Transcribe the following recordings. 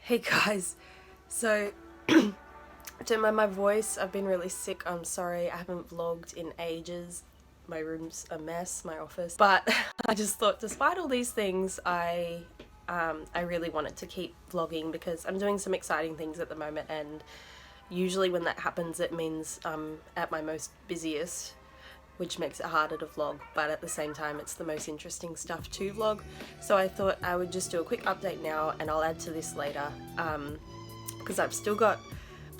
Hey guys, so don't mind my voice, I've been really sick, I'm sorry, I haven't vlogged in ages. My room's a mess, my office, but I just thought despite all these things I really wanted to keep vlogging because I'm doing some exciting things at the moment, and usually when that happens it means I'm at my most busiest, which makes it harder to vlog, but at the same time it's the most interesting stuff to vlog. So I thought I would just do a quick update now and I'll add to this later, because I've still got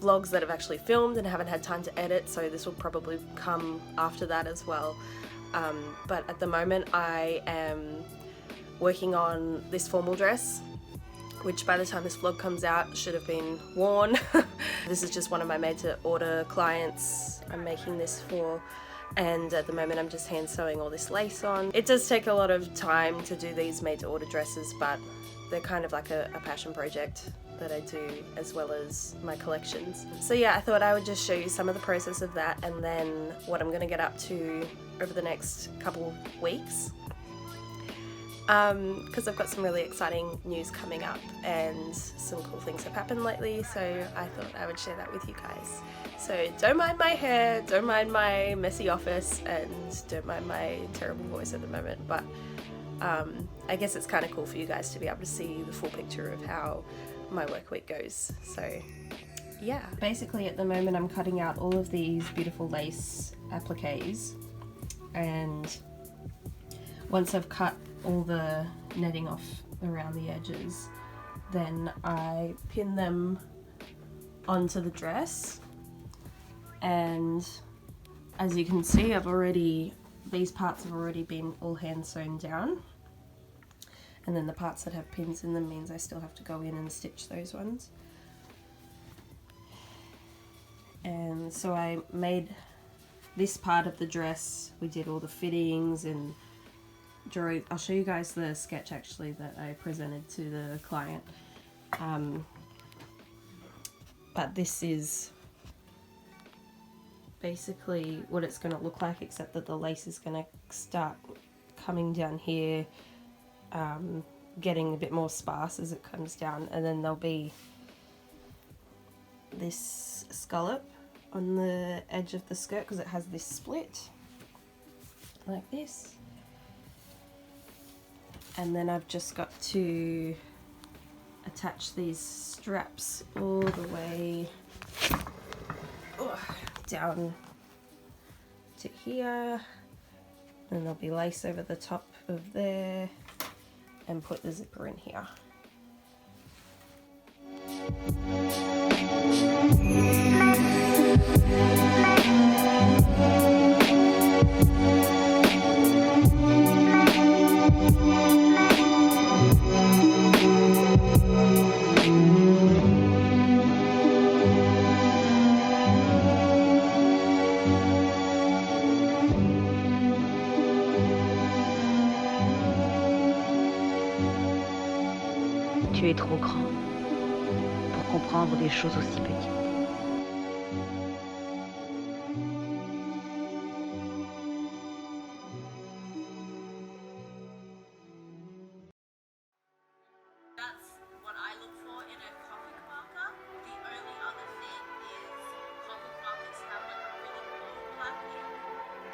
vlogs that I've actually filmed and haven't had time to edit, so this will probably come after that as well. But at the moment I am working on this formal dress, which by the time this vlog comes out should have been worn. This is just one of my made to order clients I'm making this for, and at the moment I'm just hand sewing all this lace on. It does take a lot of time to do these made to order dresses, but they're kind of like a passion project that I do as well as my collections. So yeah, I thought I would just show you some of the process of that and then what I'm gonna get up to over the next couple of weeks. Because I've got some really exciting news coming up and some cool things have happened lately, so I thought I would share that with you guys. So don't mind my hair, don't mind my messy office, and don't mind my terrible voice at the moment, but I guess it's kind of cool for you guys to be able to see the full picture of how my work week goes. So yeah, basically at the moment I'm cutting out all of these beautiful lace appliques, and once I've cut all the netting off around the edges, then I pin them onto the dress, and as you can see these parts have already been all hand sewn down, and then the parts that have pins in them means I still have to go in and stitch those ones. And so I made this part of the dress, we did all the fittings and I'll show you guys the sketch actually that I presented to the client, but this is basically what it's going to look like, except that the lace is going to start coming down here, getting a bit more sparse as it comes down, and then there'll be this scallop on the edge of the skirt because it has this split like this. And then I've just got to attach these straps all the way down to here, and there'll be lace over the top of there, and put the zipper in here. Tu es trop grand pour comprendre des choses aussi petites. That's what I look for in a comic marker. The only other thing is comic markers have like a really bold black ink,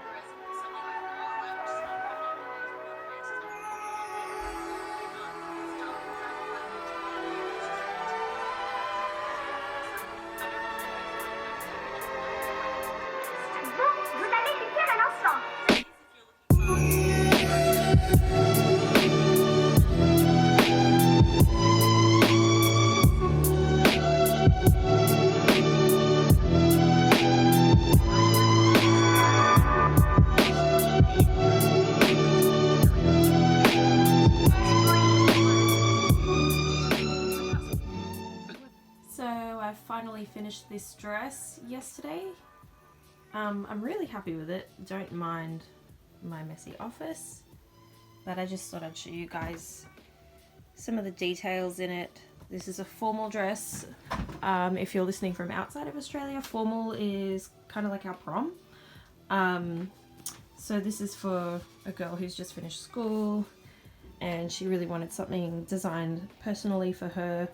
whereas something like Carley, which is not pregnant with these blue faces, it's dark black ink. Bon, vous avez cliqué à l'instant. So I finally finished this dress yesterday. I'm really happy with it. Don't mind my messy office, but I just thought I'd show you guys some of the details in it. This is a formal dress. If you're listening from outside of Australia, formal is kind of like our prom. So this is for a girl who's just finished school and she really wanted something designed personally for her.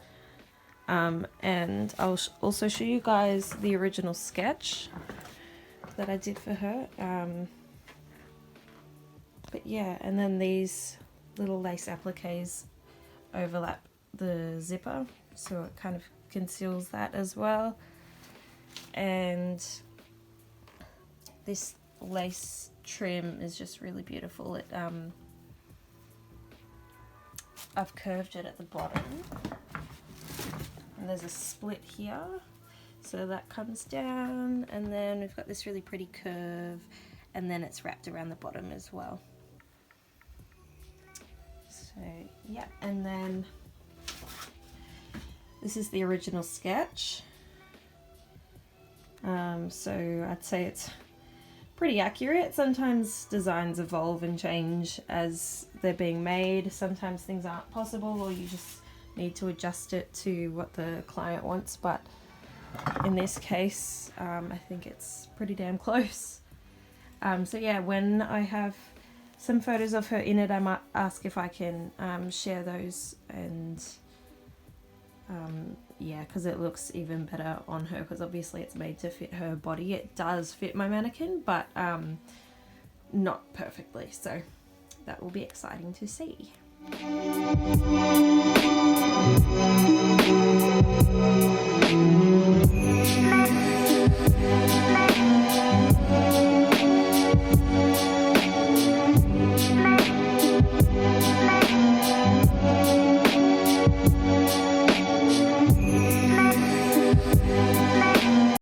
And I'll also show you guys the original sketch that I did for her. But yeah, and then these little lace appliques overlap the zipper, so it kind of conceals that as well. And this lace trim is just really beautiful. It I've curved it at the bottom, and there's a split here, so that comes down, and then we've got this really pretty curve, and then it's wrapped around the bottom as well. So yeah, and then this is the original sketch. So I'd say it's pretty accurate. Sometimes designs evolve and change as they're being made. Sometimes things aren't possible, or you just need to adjust it to what the client wants, but in this case I think it's pretty damn close. So yeah, when I have some photos of her in it, I might ask if I can share those, and yeah, because it looks even better on her, because obviously it's made to fit her body. It does fit my mannequin, but not perfectly, so that will be exciting to see.